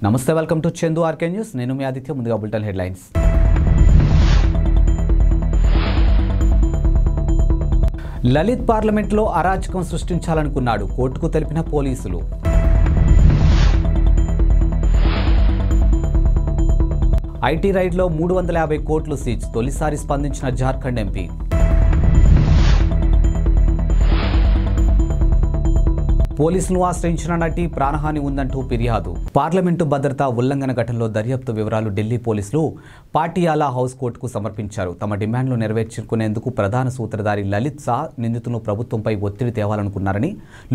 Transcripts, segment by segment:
నమస్తే, welcome to Chandu RK news. నేను మీ ఆదిత్య. ముందుగా బులెటిన్ హెడ్లైన్స్. లలిత్ పార్లమెంట్లో అరాచకం సృష్టించాలనుకున్నాడు, కోర్టుకు తెలిపిన పోలీసులు. ఐటీ రైడ్లో 350 కోట్లు సీజ్, తొలిసారి స్పందించిన జార్ఖండ్ ఎంపీ. పోలీసులు ఆశ్రయించిన నటి ప్రాణహాని ఉందంటూ ఫిర్యాదు. పార్లమెంటు భద్రతా ఉల్లంఘన ఘటనలో దర్యాప్తు వివరాలు ఢిల్లీ పోలీసులు పాటియాలా హౌస్ కోర్టుకు సమర్పించారు. తమ డిమాండ్లు నెరవేర్చుకునేందుకు ప్రధాన సూత్రధారి లలిత్ సహా నిందితులను ప్రభుత్వంపై ఒత్తిడి తేవాలనుకున్నారని,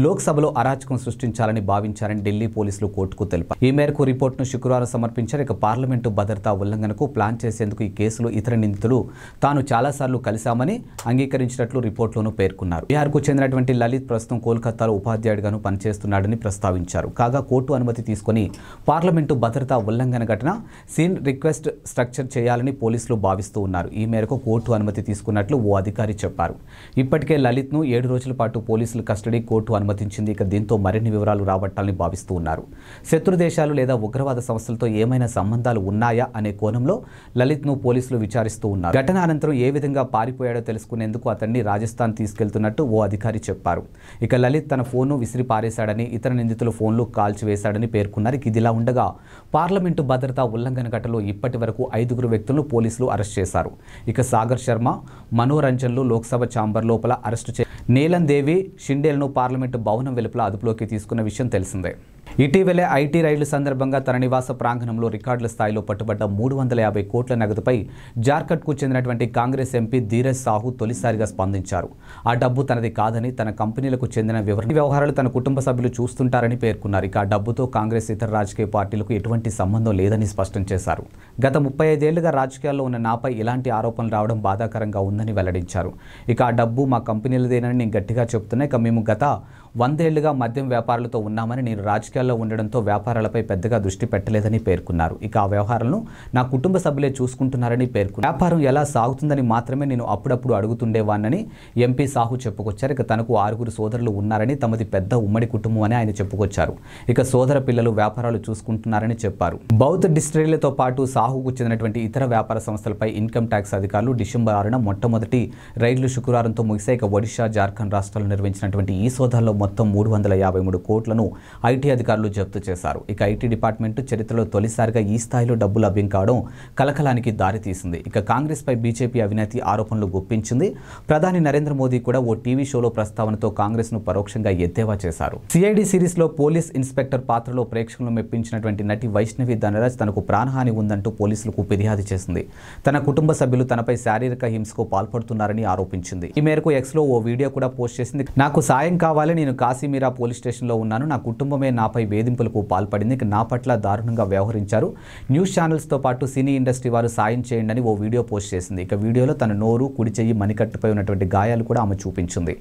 లోక్సభలో అరాచకం సృష్టించాలని భావించారని ఢిల్లీ పోలీసులు కోర్టుకు తెలిపారు. ఈ మేరకు రిపోర్టును శుక్రవారం సమర్పించారు. ఇక పార్లమెంటు భద్రతా ఉల్లంఘనకు ప్లాన్ చేసేందుకు ఈ కేసులో ఇతర నిందితులు తాను చాలాసార్లు కలిశామని అంగీకరించినట్లు రిపోర్టులోనూ పేర్కొన్నారు. బీహార్కు చెందినటువంటి లలిత్ ప్రస్తుతం కోల్కతాలో ఉపాధ్యాయుడిగా పనిచేస్తున్నాడని ప్రస్తావించారు. కాగా కోర్టు అనుమతి తీసుకుని పార్లమెంటు భద్రతా ఉల్లంఘన ఘటన సీన్ రిక్వెస్ట్ స్ట్రక్చర్ చేయాలని పోలీసులు భావిస్తూ ఉన్నారు. ఈ మేరకు కోర్టు అనుమతి తీసుకున్నట్లు ఓ అధికారి చెప్పారు. ఇప్పటికే లలిత్ను 7 రోజుల పాటు పోలీసుల కస్టడీ కోర్టు అనుమతించింది. ఇక దీంతో మరిన్ని వివరాలు రాబట్టాలని భావిస్తూ ఉన్నారు. శత్రు దేశాలు లేదా ఉగ్రవాద సంస్థలతో ఏమైనా సంబంధాలు ఉన్నాయా అనే కోణంలో లలిత్ను పోలీసులు విచారిస్తూ ఉన్నారు. ఘటన అనంతరం ఏ విధంగా పారిపోయాడో తెలుసుకునేందుకు అతన్ని రాజస్థాన్ తీసుకెళ్తున్నట్టు ఓ అధికారి చెప్పారు. ఇక లలిత్ తన ఫోన్ను విసిరి పారేశాడని, ఇతర నిందితుల ఫోన్లు కాల్చివేశాడని పేర్కొన్నారు. ఇదిలా ఉండగా పార్లమెంటు భద్రతా ఉల్లంఘన ఘటనలో ఇప్పటి వరకు 5 వ్యక్తులను పోలీసులు అరెస్ట్ చేశారు. ఇక సాగర్ శర్మ, మనోరంజన్లు లోక్సభ ఛాంబర్ లోపల అరెస్టు నీలం దేవి షిండేలను పార్లమెంటు భవనం వెలుపల అదుపులోకి తీసుకున్న విషయం తెలిసిందే. ఇటీవలే ఐటీ రైళ్ల సందర్భంగా తన నివాస ప్రాంగణంలో రికార్డుల స్థాయిలో పట్టుబడ్డ 350 కోట్ల నగదుపై జార్ఖండ్కు చెందినటువంటి కాంగ్రెస్ ఎంపీ ధీరజ్ సాహు తొలిసారిగా స్పందించారు. ఆ డబ్బు తనది కాదని, తన కంపెనీలకు చెందిన వ్యవహారాలు తన కుటుంబ సభ్యులు చూస్తుంటారని పేర్కొన్నారు. ఇక ఆ డబ్బుతో కాంగ్రెస్ ఇతర రాజకీయ పార్టీలకు ఎటువంటి సంబంధం లేదని స్పష్టం చేశారు. గత 35 ఏళ్లుగా రాజకీయాల్లో ఉన్న నాపై ఇలాంటి ఆరోపణలు రావడం బాధాకరంగా ఉందని వెల్లడించారు. ఇక ఆ డబ్బు మా కంపెనీలదేనని నేను గట్టిగా చెప్తున్నా. ఇక మేము గత 100 ఏళ్లుగా మద్యం వ్యాపారాలతో ఉన్నామని, నేను రాజకీయాల్లో ఉండడంతో వ్యాపారాలపై పెద్దగా దృష్టి పెట్టలేదని పేర్కొన్నారు. ఇక ఆ వ్యవహారాలను నా కుటుంబ సభ్యులే చూసుకుంటున్నారని పేర్కొన్నారు. వ్యాపారం ఎలా సాగుతుందని మాత్రమే నేను అప్పుడప్పుడు అడుగుతుండేవానని ఎంపీ సాహు చెప్పుకొచ్చారు. ఇక తనకు 6 సోదరులు ఉన్నారని, తమది పెద్ద ఉమ్మడి కుటుంబం అని ఆయన చెప్పుకొచ్చారు. ఇక సోదర పిల్లలు వ్యాపారాలు చూసుకుంటున్నారని చెప్పారు. బౌద్ధ డిస్టిలరీలతో పాటు సాహుకు చెందినటువంటి ఇతర వ్యాపార సంస్థలపై ఇన్కమ్ ట్యాక్స్ అధికారులు డిసెంబర్ 6న మొట్టమొదటి రైళ్లు శుక్రవారంతో ముగిశాయి. ఇక ఒడిశా, జార్ఖండ్ రాష్ట్రాలు నిర్వహించినటువంటి ఈ సోదాల్లో మొత్తం 353 కోట్లను ఐటీ అధికారులు జప్తు చేశారు. ఇక ఐటీ డిపార్ట్మెంట్ చరిత్రలో తొలిసారిగా ఈ స్థాయిలో డబ్బు లభ్యం కావడం కలకలానికి దారితీసింది. ఇక కాంగ్రెస్ పై బీజేపీ అవినీతి ఆరోపణలు గుప్పించింది. ప్రధాని నరేంద్ర మోదీ కూడా ఓ టీవీ షోలో ప్రస్తావనతో కాంగ్రెస్ ను పరోక్షంగా ఎద్దేవా చేశారు. సిఐడి సిరీస్ లో పోలీస్ ఇన్స్పెక్టర్ పాత్రలో ప్రేక్షకులను మెప్పించినటువంటి నటి వైష్ణవి ధనరాజ్ తనకు ప్రాణహాని ఉందంటూ పోలీసులకు ఫిర్యాదు చేసింది. తన కుటుంబ సభ్యులు తనపై శారీరక హింసకు పాల్పడుతున్నారని ఆరోపించింది. ఈ మేరకు ఎక్స్ లో ఓ వీడియో కూడా పోస్ట్ చేసింది. నాకు సాయం కావాలి, నేను కాశీమీరా పోలీస్ స్టేషన్లో ఉన్నాను, నా కుటుంబమే నాపై వేధింపులకు పాల్పడింది, నా పట్ల దారుణంగా వ్యవహరించారు, న్యూస్ ఛానల్స్తో పాటు సినీ ఇండస్ట్రీ వారు సాయం చేయండి అని ఓ వీడియో పోస్ట్ చేసింది. ఇక వీడియోలో తన నోరు, కుడి చెయ్యి మణికట్టుపై ఉన్నటువంటి గాయాలు కూడా ఆమె చూపించింది.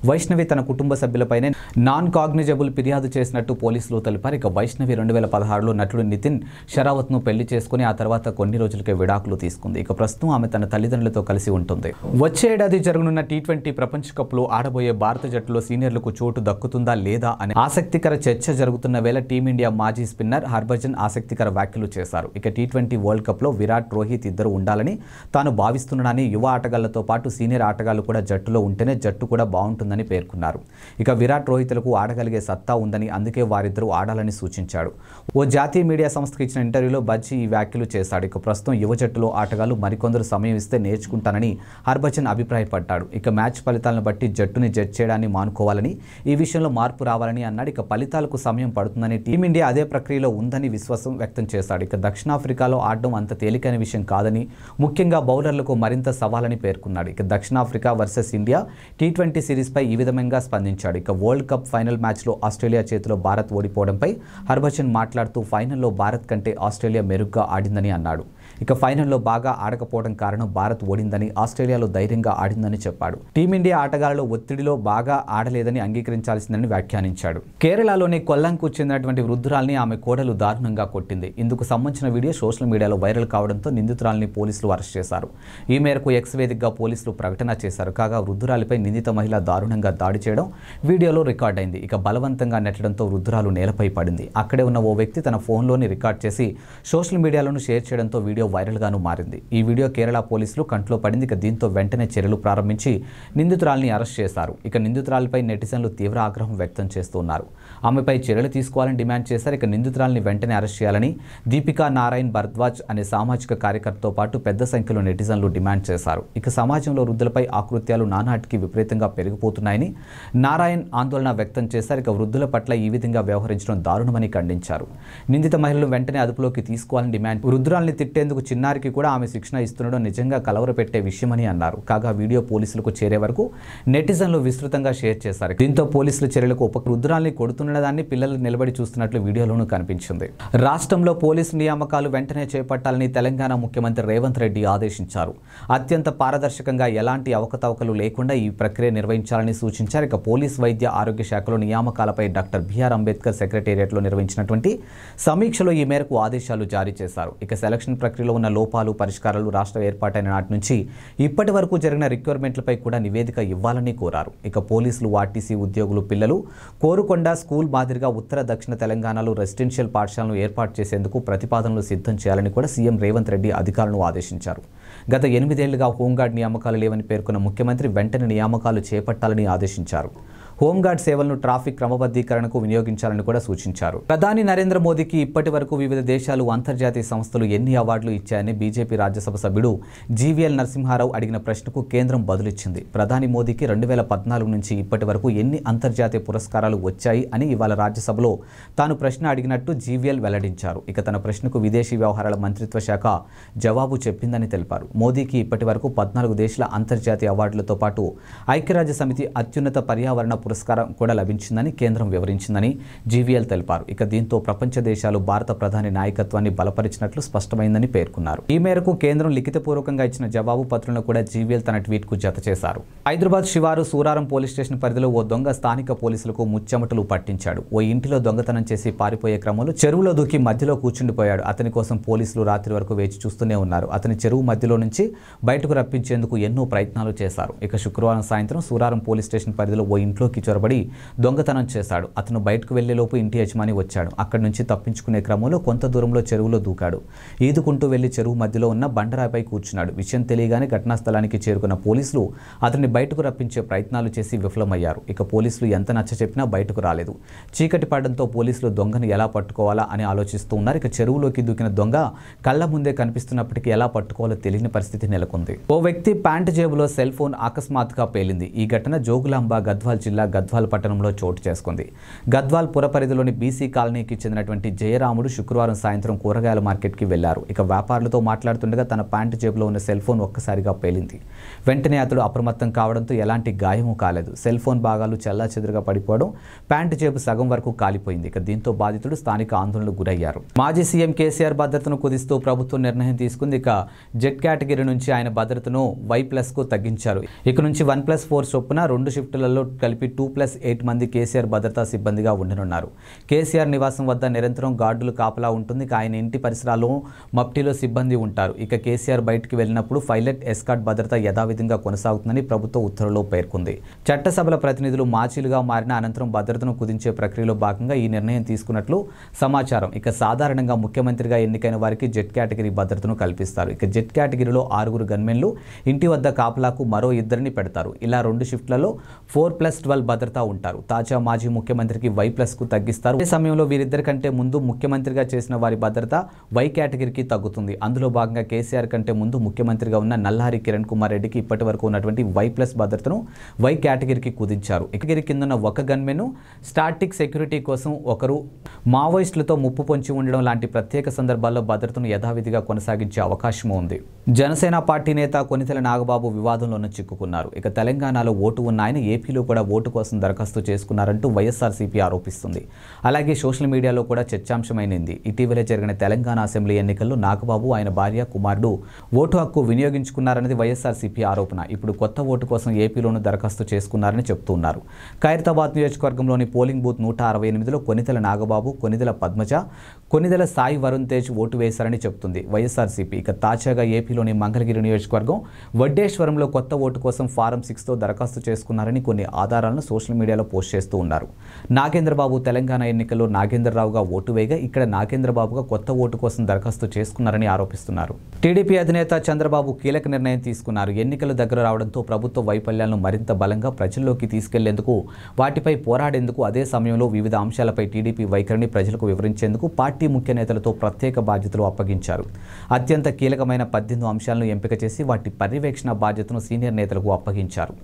వైష్ణవి తన కుటుంబ సభ్యులపైనే నాన్ కాగ్నిజబుల్ ఫిర్యాదు చేసినట్టు పోలీసులు తెలిపారు. ఇక వైష్ణవి 2016లో నటుడు నితిన్ షరావత్ను పెళ్లి చేసుకుని ఆ తర్వాత కొన్ని రోజులకే విడాకులు తీసుకుంది. ఇక ప్రస్తుతం ఆమె తన తల్లిదండ్రులతో కలిసి ఉంటుంది. వచ్చే ఏడాది జరగనున్న T20 ప్రపంచ కప్లో ఆడబోయే భారత జట్టులో సీనియర్లకు చోటు దక్కుతుందా లేదా అనే ఆసక్తికర చర్చ జరుగుతున్న వేళ టీమిండియా మాజీ స్పిన్నర్ హర్భజన్ ఆసక్తికర వ్యాఖ్యలు చేశారు. ఇక T20 వరల్డ్ కప్లో విరాట్, రోహిత్ ఇద్దరు ఉండాలని తాను భావిస్తున్నానని, యువ ఆటగాళ్లతో పాటు సీనియర్ ఆటగాళ్లు కూడా జట్టులో ఉంటేనే జట్టు కూడా బాగుంటుందని పేర్కొన్నారు. ఇక విరాట్, రోహిత్లకు ఆడగలిగే సత్తా ఉందని, అందుకే వారిద్దరూ ఆడాలని సూచించాడు. ఓ జాతీయ మీడియా సంస్థకు ఇచ్చిన ఇంటర్వ్యూలో బజ్జీ ఈ వ్యాఖ్యలు చేశాడు. ఇక ప్రస్తుతం యువ జట్టులో ఆటగాళ్లు మరికొందరు సమయం ఇస్తే నేర్చుకుంటానని హర్భజన్ అభిప్రాయపడ్డాడు. ఇక మ్యాచ్ ఫలితాలను బట్టి జట్టుని జడ్జ్ చేయడాన్ని మానుకోవాలని, ఈ విషయంలో మార్పు రావాలని అన్నాడు. ఇక ఫలితాలకు సమయం పడుతుందని, టీమిండియా అదే ప్రక్రియలో ఉందని విశ్వాసం వ్యక్తం చేశాడు. ఇక దక్షిణాఫ్రికాలో ఆడడం అంత తేలికైన విషయం కాదని, ముఖ్యంగా బౌలర్లకు మరింత సవాలని పేర్కొన్నాడు. ఇక దక్షిణాఫ్రికా వర్సెస్ ఇండియా T20 సిరీస్పై ఈ విధంగా స్పందించాడు. ఇక వరల్డ్ కప్ ఫైనల్ మ్యాచ్లో ఆస్ట్రేలియా చేతిలో భారత్ ఓడిపోవడంపై హర్భజన్ మాట్లాడుతూ ఫైనల్లో భారత్ కంటే ఆస్ట్రేలియా మెరుగ్గా ఆడిందని అన్నాడు. ఇక ఫైనల్లో బాగా ఆడకపోవడం కారణం భారత్ ఓడిందని, ఆస్ట్రేలియాలో ధైర్యంగా ఆడిందని చెప్పాడు. టీమిండియా ఆటగాళ్లు ఒత్తిడిలో బాగా ఆడలేదని అంగీకరించాల్సిందని వ్యాఖ్యానించాడు. కేరళలోని కొల్లంకు చెందినటువంటి వృద్ధురాల్ని ఆమె కోడలు దారుణంగా కొట్టింది. ఇందుకు సంబంధించిన వీడియో సోషల్ మీడియాలో వైరల్ కావడంతో నిందితురాల్ని పోలీసులు అరెస్ట్ చేశారు. ఈ మేరకు ఎక్స్ వేదికగా పోలీసులు ప్రకటన చేశారు. కాగా వృద్ధురాలిపై నిందిత మహిళ దారుణంగా దాడి చేయడం వీడియోలో రికార్డ్ అయింది. ఇక బలవంతంగా నెట్టడంతో వృద్ధురాలు నేలపై పడింది. అక్కడే ఉన్న ఓ వ్యక్తి తన ఫోన్లోని రికార్డ్ చేసి సోషల్ మీడియాలోనూ షేర్ చేయడంతో వీడియో వైరల్గాను మారింది. ఈ వీడియో కేరళ పోలీసులు కంట్లో పడింది. ఇక దీంతో వెంటనే చర్యలు ప్రారంభించి నిందితురాల్ని అరెస్ట్ చేశారు. ఇక నిందితురాలపై నెటిజన్లు తీవ్ర ఆగ్రహం వ్యక్తం చేస్తున్నారు. ఆమెపై చర్యలు తీసుకోవాలని డిమాండ్ చేశారు. ఇక నిందితురాల్ని వెంటనే అరెస్ట్ చేయాలని దీపికా నారాయణ్ భరద్వాజ్ అనే సామాజిక కార్యకర్తతో పాటు పెద్ద సంఖ్యలో నెటిజన్లు డిమాండ్ చేశారు. ఇక సమాజంలో వృద్ధులపై ఆకృత్యాలు నానాటికి విపరీతంగా పెరిగిపోతున్నాయని నారాయణ్ ఆందోళన వ్యక్తం చేశారు. ఇక వృద్ధుల పట్ల ఈ విధంగా వ్యవహరించడం దారుణమని ఖండించారు. నిందిత మహిళలు వెంటనే అదుపులోకి తీసుకోవాలని డిమాండ్. వృద్ధురాల్ని తిట్టేందుకు చిన్నారికి కూడా ఆమె శిక్షణ ఇస్తుండడం నిజంగా కలవరపెట్టే విషయమని అన్నారు. కాగా వీడియో పోలీసులకు చేరే వరకు నెటిజన్లు విస్తృతంగా షేర్ చేశారు. దీంతో పోలీసుల చర్యలకు వృద్ధురాల్ని కొడుతున్నదాన్ని పిల్లలు నిలబడి చూస్తున్నట్లు వీడియోలోనూ కనిపించింది. రాష్ట్రంలో పోలీసు నియామకాలు వెంటనే చేపట్టాలని తెలంగాణ ముఖ్యమంత్రి రేవంత్ రెడ్డి ఆదేశించారు. అత్యంత పారదర్శకంగా ఎలాంటి అవకతవకలు లేకుండా ఈ ప్రక్రియ నిర్వహించాలని సూచించారు. ఇక పోలీస్ వైద్య ఆరోగ్య శాఖలో నియామకాలపై డాక్టర్ బిఆర్ అంబేద్కర్ సెక్రటేరియట్లో నిర్వహించినటువంటి సమీక్షలో ఈ మేరకు ఆదేశాలు జారీ చేశారు. ఇక సెలక్షన్ ప్రక్రియలో ఉన్న లోపాలు, పరిష్కారాలు రాష్ట్రం ఏర్పాటైన నాటి నుంచి ఇప్పటి వరకు జరిగిన రిక్వైర్మెంట్లపై కూడా నివేదిక ఇవ్వాలని కోరారు. ఇక పోలీసులు, ఆర్టీసీ ఉద్యోగులు పిల్లలు కోరుకొండ స్కూల్ మాదిరిగా ఉత్తర దక్షిణ తెలంగాణలో రెసిడెన్షియల్ పాఠశాలను ఏర్పాటు చేసేందుకు ప్రతిపాదనలు సిద్ధం చేయాలని కూడా సీఎం రేవంత్ రెడ్డి అధికారులను ఆదేశించారు. గత 8 ఏళ్లుగా హోంగార్డ్ నియామకాలు లేవని పేర్కొన్న ముఖ్యమంత్రి వెంటనే నియామకాలు చేపట్టాలని ఆదేశించారు. హోంగార్డ్ సేవలను ట్రాఫిక్ క్రమబద్ధీకరణకు వినియోగించాలని కూడా సూచించారు. ప్రధాని నరేంద్ర మోదీకి ఇప్పటి వరకు వివిధ దేశాలు, అంతర్జాతీయ సంస్థలు ఎన్ని అవార్డులు ఇచ్చాయని బీజేపీ రాజ్యసభ సభ్యుడు జీవీఎల్ నరసింహారావు అడిగిన ప్రశ్నకు కేంద్రం బదులిచ్చింది. ప్రధాని మోదీకి 2014 నుంచి ఇప్పటి వరకు ఎన్ని అంతర్జాతీయ పురస్కారాలు వచ్చాయి అని ఇవాళ రాజ్యసభలో తాను ప్రశ్న అడిగినట్టు జీవీఎల్ వెల్లడించారు. ఇక తన ప్రశ్నకు విదేశీ వ్యవహారాల మంత్రిత్వ శాఖ జవాబు చెప్పిందని తెలిపారు. మోదీకి ఇప్పటి వరకు 14 దేశాల అంతర్జాతీయ అవార్డులతో పాటు ఐక్యరాజ్య సమితి అత్యున్నత పర్యావరణ పురస్కారం కూడా లభించిందని కేంద్రం వివరించిందని జీవీఎల్ తెలిపారు. ఇక దీంతో ప్రపంచ దేశాలు భారత ప్రధాని నాయకత్వాన్ని బలపరిచినట్లు స్పష్టమైందని పేర్కొన్నారు. ఈ మేరకు కేంద్రం లిఖితపూర్వకంగా ఇచ్చిన జవాబు పత్రంలో కూడా జీవీఎల్ తన ట్వీట్కు జత చేశారు. హైదరాబాద్ శివారు సూరారం పోలీస్ స్టేషన్ పరిధిలో ఓ దొంగ స్థానిక పోలీసులకు ముచ్చెమటలు పట్టించాడు. ఓ ఇంటిలో దొంగతనం చేసి పారిపోయే క్రమంలో చెరువులో దూకి మధ్యలో కూర్చుండిపోయాడు. అతని కోసం పోలీసులు రాత్రి వరకు వేచి చూస్తూనే ఉన్నారు. అతని చెరువు మధ్యలో నుంచి బయటకు రప్పించేందుకు ఎన్నో ప్రయత్నాలు చేశారు. ఇక శుక్రవారం సాయంత్రం సూరారం పోలీస్ స్టేషన్ పరిధిలో ఓ ఇంట్లోకి చొరబడి దొంగతనం చేశాడు. అతను బయటకు వెళ్లేలోపు ఇంటి యజమాని వచ్చాడు. అక్కడి నుంచి తప్పించుకునే క్రమంలో కొంత దూరంలో చెరువులో దూకాడు. ఈదుకుంటూ వెళ్లి చెరువు మధ్యలో ఉన్న బండరాయిపై కూర్చున్నాడు. విషయం తెలియగానే ఘటనా స్థలానికి చేరుకున్న పోలీసులు అతన్ని బయటకు రప్పించే ప్రయత్నాలు చేసి విఫలమయ్యారు. ఇక పోలీసులు ఎంత నచ్చ చెప్పినా బయటకు రాలేదు. చీకటి పడడంతో పోలీసులు దొంగను ఎలా పట్టుకోవాలా అని ఆలోచిస్తూ ఉన్నారు. ఇక చెరువులోకి దూకిన దొంగ కళ్ల ముందే కనిపిస్తున్నప్పటికీ ఎలా పట్టుకోవాలో తెలియని పరిస్థితి నెలకొంది. ఓ వ్యక్తి ప్యాంటు జేబులో సెల్ ఫోన్ అకస్మాత్తుగా పేలింది. ఈ ఘటన జోగులాంబ గద్వాల్ జిల్లా గద్వాల్ పట్టణంలో చోటు చేసుకుంది. గద్వాల్ పుర పరిధిలోని బీసీ కాలనీకి చెందినటువంటి జయరాముడు శుక్రవారం సాయంత్రం కూరగాయల మార్కెట్కి వెళ్లారు. ఇక వ్యాపారులతో మాట్లాడుతుండగా తన ప్యాంటు జేబులో ఉన్న సెల్ ఫోన్ ఒక్కసారిగా పేలింది. వెంటనే అతడు అప్రమత్తం కావడంతో ఎలాంటి గాయమూ కాలేదు. సెల్ ఫోన్ భాగాలు చెల్లాచెదురుగా పడిపోవడం, ప్యాంటు జేబు సగం వరకు కాలిపోయింది. ఇక దీంతో బాధితుడు స్థానిక ఆందోళనకు గురయ్యారు. మాజీ సీఎం కేసీఆర్ భద్రతను కుదిస్తూ ప్రభుత్వం నిర్ణయం తీసుకుంది. ఇక జెడ్ కేటగిరీ నుంచి ఆయన భద్రతను Y+కు తగ్గించారు. ఇక నుంచి 1+4 చొప్పున 2 షిఫ్టులలో కలిపి 2+8 మంది కేసీఆర్ భద్రతా సిబ్బందిగా ఉండనున్నారు. కేసీఆర్ నివాసం వద్ద నిరంతరం గార్డులు కాపలా ఉంటుంది. ఆయన ఇంటి పరిసరాల్లో మప్టీలో సిబ్బంది ఉంటారు. ఇక కేసీఆర్ బయటికి వెళ్ళినప్పుడు పైలట్ ఎస్కార్ట్ భద్రత యథావిధంగా కొనసాగుతుందని ప్రభుత్వ ఉత్తర్వులో పేర్కొంది. చట్టసభల ప్రతినిధులు మాచీలుగా మారిన అనంతరం భద్రతను కుదించే ప్రక్రియలో భాగంగా ఈ నిర్ణయం తీసుకున్నట్లు సమాచారం. ఇక సాధారణంగా ముఖ్యమంత్రిగా ఎన్నికైన వారికి జెడ్ కేటగిరీ భద్రతను కల్పిస్తారు. ఇక జెడ్ కేటగిరీలో 6 గన్మెన్లు ఇంటి వద్ద కాపలాకు మరో 2 పెడతారు. ఇలా 2 షిఫ్ట్లలో 4+12 భద్రత ఉంటారు. తాజా మాజీ ముఖ్యమంత్రికి Y+కు తగ్గిస్తారు. ఈ సమయంలో వీరిద్దరి కంటే ముందు ముఖ్యమంత్రిగా చేసిన వారి భద్రత Y కేటగిరీకి తగ్గుతుంది. అందులో భాగంగా కేసీఆర్ కంటే ముందు ముఖ్యమంత్రిగా ఉన్న నల్లారి కిరణ్ కుమార్ రెడ్డికి ఇప్పటి వరకు ఉన్నటువంటి Y+ భద్రతను Y కేటగిరీకి కుదించారు. కేటగిరీ కింద ఉన్న ఒక గన్మెన్ స్టాటిక్ సెక్యూరిటీ కోసం ఒకరు, మావోయిస్టులతో ముప్పు పొంచి ఉండడం లాంటి ప్రత్యేక సందర్భాల్లో భద్రతను యథావిధిగా కొనసాగించే అవకాశం ఉంది. జనసేన పార్టీ నేత కొనితెల నాగబాబు వివాదంలోనూ చిక్కుకున్నారు. ఇక తెలంగాణలో ఓటు ఉన్న ఆయన ఏపీలో కూడా ఓటు కోసం దరఖాస్తు చేసుకున్నారంటూ వైఎస్ఆర్సీపీ ఆరోపిస్తుంది. అలాగే సోషల్ మీడియాలో కూడా చర్చాంశమైంది. ఇటీవలే జరిగిన తెలంగాణ అసెంబ్లీ ఎన్నికల్లో నాగబాబు ఆయన భార్య కుమారుడు ఓటు హక్కు వినియోగించుకున్నారన్నది వైఎస్ఆర్సీపీ ఆరోపణ. ఇప్పుడు కొత్త ఓటు కోసం ఏపీలోనూ దరఖాస్తు చేసుకున్నారని చెబుతున్నారు. ఖైరతాబాద్ నియోజకవర్గంలోని పోలింగ్ బూత్ 168లో కొనిదెల నాగబాబు, కొనిదెల పద్మజ, కొనిదెల సాయి వరుణ్ తేజ్ ఓటు వేశారని చెబుతుంది వైఎస్ఆర్సీపీ. ఇక తాజాగా ఏపీలోని మంగళగిరి నియోజకవర్గం వడ్డేశ్వరంలో కొత్త ఓటు కోసం ఫారం 6తో దరఖాస్తు చేసుకున్నారని కొన్ని ఆధారాలను సోషల్ మీడియాలో పోస్ట్ చేస్తూ ఉన్నారు. నాగేంద్రబాబు తెలంగాణ ఎన్నికల్లో నాగేంద్రరావుగా ఓటు వేయగా ఇక్కడ నాగేంద్రబాబుగా కొత్త ఓటు కోసం దరఖాస్తు చేసుకున్నారని ఆరోపిస్తున్నారు. టీడీపీ అధినేత చంద్రబాబు కీలక నిర్ణయం తీసుకున్నారు. ఎన్నికలు దగ్గర రావడంతో ప్రభుత్వ వైఫల్యాలను మరింత బలంగా ప్రజల్లోకి తీసుకెళ్లేందుకు, వాటిపై పోరాడేందుకు, అదే సమయంలో వివిధ అంశాలపై టీడీపీ వైఖరిని ప్రజలకు వివరించేందుకు పార్టీ ముఖ్య నేతలతో ప్రత్యేక బాధ్యతలు అప్పగించారు. అత్యంత కీలకమైన 18 అంశాలను ఎంపిక చేసి వాటి పర్యవేక్షణ బాధ్యతను సీనియర్ నేతలకు అప్పగించారు.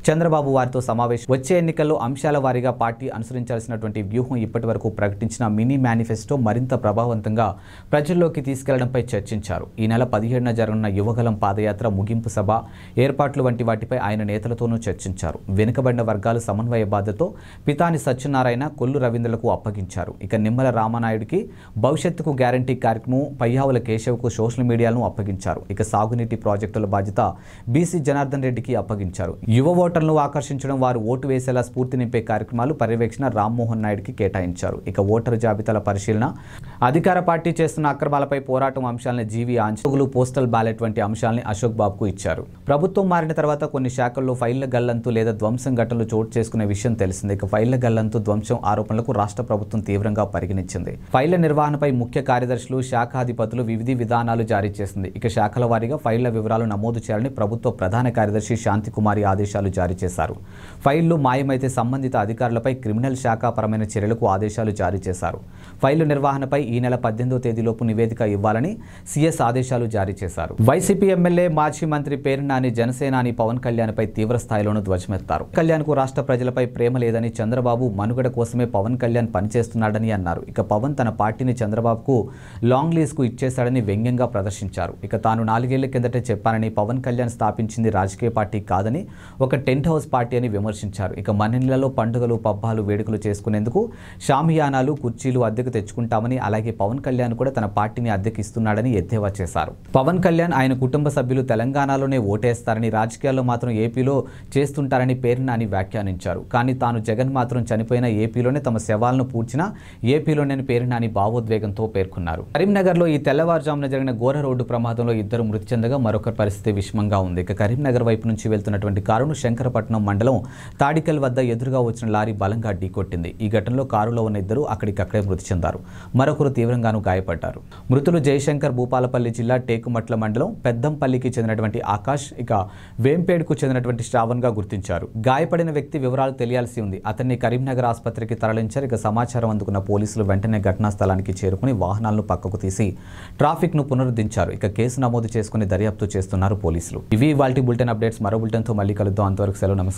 చంద్రబాబు వారితో సమావేశం వచ్చే ఎన్నికల్లో అంశాల వారీగా పార్టీ అనుసరించాల్సినటువంటి వ్యూహం, ఇప్పటివరకు ప్రకటించిన మినీ మేనిఫెస్టో మరింత ప్రభావవంతంగా ప్రజల్లోకి తీసుకెళ్లడంపై చర్చించారు. ఈ నెల 17న జరగనున్న యువగలం పాదయాత్ర ముగింపు సభ ఏర్పాట్లు వంటి వాటిపై ఆయన నేతలతోనూ చర్చించారు. వెనుకబడిన వర్గాలు సమన్వయ బాధ్యతతో పితాని సత్యనారాయణ, కొల్లు రవీంద్రలకు అప్పగించారు. ఇక నిమ్మల రామానాయుడికి భవిష్యత్తుకు గ్యారంటీ కార్యక్రమం, పయ్యావుల కేశవ్కు సోషల్ మీడియాను అప్పగించారు. ఇక సాగునీటి ప్రాజెక్టుల బాధ్యత బీసీ జనార్దన్ రెడ్డికి అప్పగించారు. యువ ఓటర్లను ఆకర్షించడం, వారు ఓటు వేసేలా స్ఫూర్తి నింపే కార్యక్రమాలు పర్యవేక్షణ రామ్మోహన్ నాయుడికి కేటాయించారు. ఇక ఓటరు జాబితాల పరిశీలన, అధికార పార్టీ చేస్తున్న అక్రమాలపై పోరాటం అంశాలను జీవీ ఆంచోగులు, పోస్టల్ బ్యాలెట్ వంటి అంశాలని అశోక్ బాబుకు ఇచ్చారు. ప్రభుత్వం మారిన తర్వాత కొన్ని శాఖల్లో ఫైళ్ల గల్లంతు లేదా ధ్వంసం ఘటనలు చోటు చేసుకునే విషయం తెలిసిందే. ఇక ఫైళ్ల గల్లంతు, ధ్వంసం ఆరోపణలకు రాష్ట్ర ప్రభుత్వం తీవ్రంగా పరిగణించింది. ఫైళ్ల నిర్వహణపై ముఖ్య కార్యదర్శులు, శాఖాధిపతులు వివిధ విధానాలు జారీ చేసింది. ఇక శాఖల వారీగా ఫైళ్ల వివరాలు నమోదు చేయాలని ప్రభుత్వ ప్రధాన కార్యదర్శి శాంతికుమారి ఆదేశాలు జారీ చేశారు. ఫైళ్లు మాయమైతే సంబంధిత అధికారులపై క్రిమినల్ శాఖాపరమైన చర్యలకు ఆదేశాలు జారీ చేశారు. ఫైళ్ల నిర్వహణపై ఈ నెల 18వ తేదీలోపు నివేదిక ఇవ్వాలని సీఎస్ ఆదేశాలు జారీ చేశారు. వైసీపీ ఎమ్మెల్యే, మాజీ మంత్రి పేర్నాని జనసేనాని పవన్ కళ్యాణ్పై తీవ్ర స్థాయిలోనూ ధ్వజమెత్తారు. కళ్యాణ్కు రాష్ట్ర ప్రజలపై ప్రేమ లేదని, చంద్రబాబు మనుగడ కోసమే పవన్ కళ్యాణ్ పనిచేస్తున్నాడని అన్నారు. ఇక పవన్ తన పార్టీని చంద్రబాబుకు లాంగ్ లీజ్కు ఇచ్చేశాడని వ్యంగ్యంగా ప్రదర్శించారు. ఇక తాను 4 ఏళ్ల కిందటే చెప్పానని, పవన్ కళ్యాణ్ స్థాపించింది రాజకీయ పార్టీ కాదని, ఒక టెంట్ హౌస్ పార్టీ అని విమర్శించారు. ఇక మన్నెలలో పండుగలు, పబ్బాలు, వేడుకలు చేసుకునేందుకు షామియానాలు, కుర్చీలు అద్దెకు తెచ్చుకుంటామని, అలాగే పవన్ కళ్యాణ్ కూడా తన పార్టీని అద్దెకి ఇస్తున్నాడని ఎద్దేవా చేశారు. పవన్ కళ్యాణ్, ఆయన కుటుంబ సభ్యులు తెలంగాణలోనే ఓటేస్తారని, రాజకీయాల్లో మాత్రం ఏపీలో చేస్తుంటారని పేర్నాని వ్యాఖ్యానించారు. కానీ తాను జగన్ మాత్రం చనిపోయిన ఏపీలోనే తమ శవాలను పూడ్చిన ఏపీలోనే పేర్నాని భావోద్వేగంతో పేర్కొన్నారు. కరీంనగర్లో ఈ తెల్లవారుజామున జరిగిన ఘోర రోడ్డు ప్రమాదంలో 2 మృతి చెందగా మరొకరి పరిస్థితి విషమంగా ఉంది. ఇక కరీంనగర్ వైపు నుంచి వెళ్తున్నటువంటి కారును శంకరపట్నం మండలం తాడికల్ వద్ద ఎదురుగా వచ్చిన లారీ బలంగా ఢీకొట్టింది. ఈ ఘటనలో కారులో ఉన్న 2 అక్కడికక్కడే మృతి చెందారు. మరొకరు తీవ్రంగానూ గాయపడ్డారు. మృతులు జయశంకర్, భూపాలపల్లి జిల్లా టేకుమట్ల మండలం పెద్దంపల్లికి చెందినటువంటి ఆకాష్, ఇక వేంపేడ్కు చెందినటువంటి శ్రావణ్గా గుర్తించారు. గాయపడిన వ్యక్తి వివరాలు తెలియాల్సి ఉంది. అతన్ని కరీంనగర్ ఆసుపత్రికి తరలించారు. ఇక సమాచారం అందుకున్న పోలీసులు వెంటనే ఘటనా స్థలానికి చేరుకుని వాహనాలను పక్కకు తీసి ట్రాఫిక్ను పునరుద్ధరించారు. ఇక కేసు నమోదు చేసుకుని దర్యాప్తు చేస్తున్నారు పోలీసులు. ఇవి ఇవాల్టి బులెటిన్ అప్డేట్స్. మరో బులెటిన్తో మళ్ళీ కలుద్దాం. అంతవరకు సెలవు. నమస్కారం.